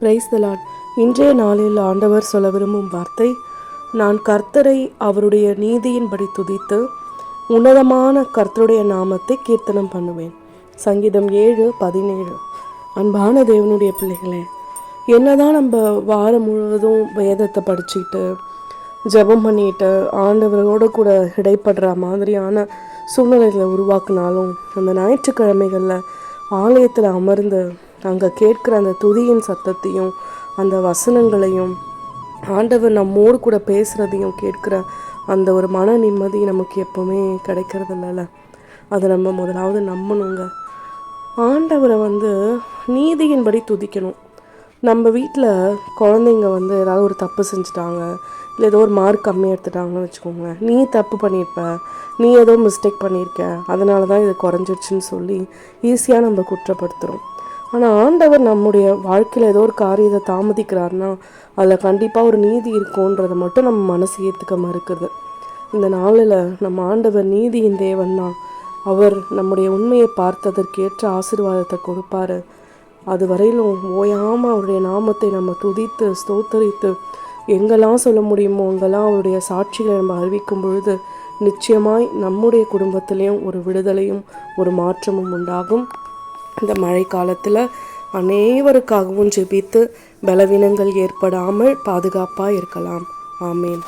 Praise the Lord. இன்றைய நாளில் ஆண்டவர் சொல்ல விரும்பும் வார்த்தை, நான் கர்த்தரை அவருடைய நீதியின்படி துதித்து உன்னதமான கர்த்தருடைய நாமத்தை கீர்த்தனம் பண்ணுவேன். சங்கீதம் 7:17. அன்பான தேவனுடைய பிள்ளைகளே, என்னதான் நம்ம வாரம் முழுவதும் வேதத்தை படிச்சுக்கிட்டு ஜெபம் பண்ணிட்டு ஆண்டவரோடு கூட இடைப்படுற மாதிரியான சூழ்நிலைகளை உருவாக்குனாலும், அந்த ஞாயிற்றுக்கிழமைகளில் ஆலயத்தில் அமர்ந்து அங்கே கேட்குற அந்த துதியின் சத்தத்தையும் அந்த வசனங்களையும் ஆண்டவர் நம்மோடு கூட பேசுகிறதையும் கேட்குற அந்த ஒரு மன நிம்மதி நமக்கு எப்போவுமே கிடைக்கிறது இல்லைல்ல. அதை நம்ம முதலாவது நம்பணுங்க. ஆண்டவரை நீதியின்படி துதிக்கணும். நம்ம வீட்டில் குழந்தைங்க ஏதாவது ஒரு தப்பு செஞ்சுட்டாங்க, இல்லை ஏதோ ஒரு மார்க் கம்மியாக எடுத்துட்டாங்கன்னு வச்சுக்கோங்க. நீ தப்பு பண்ணியிருப்ப, நீ ஏதோ மிஸ்டேக் பண்ணியிருக்க, அதனால தான் இது குறைஞ்சிடுச்சின்னு சொல்லி ஈஸியாக நம்ம குற்றப்படுத்துகிறோம். ஆனால் ஆண்டவர் நம்முடைய வாழ்க்கையில் ஏதோ ஒரு காரியத்தை தாமதிக்கிறாருன்னா அதில் கண்டிப்பாக ஒரு நீதி இருக்குன்றதை மட்டும் நம்ம மனசு ஏற்றுக்க மறுக்கிறது. இந்த நாளில் நம்ம ஆண்டவர் நீதியின் தேவன் தான். அவர் நம்முடைய உண்மையை பார்த்ததற்கேற்ற ஆசீர்வாதத்தை கொடுப்பாரு. அது வரையிலும் ஓயாமல் அவருடைய நாமத்தை நம்ம துதித்து ஸ்தோத்தரித்து எங்கெல்லாம் சொல்ல முடியுமோ அங்கெல்லாம் அவருடைய சாட்சிகளை நம்ம அறிவிக்கும் பொழுது நிச்சயமாய் நம்முடைய குடும்பத்திலையும் ஒரு விடுதலையும் ஒரு மாற்றமும் உண்டாகும். இந்த மழை காலத்தில் அனைவருக்காகவும் ஜெபித்து பலவீனங்கள் ஏற்படாமல் பாதுகாப்பாக இருக்கலாம். ஆமேன்.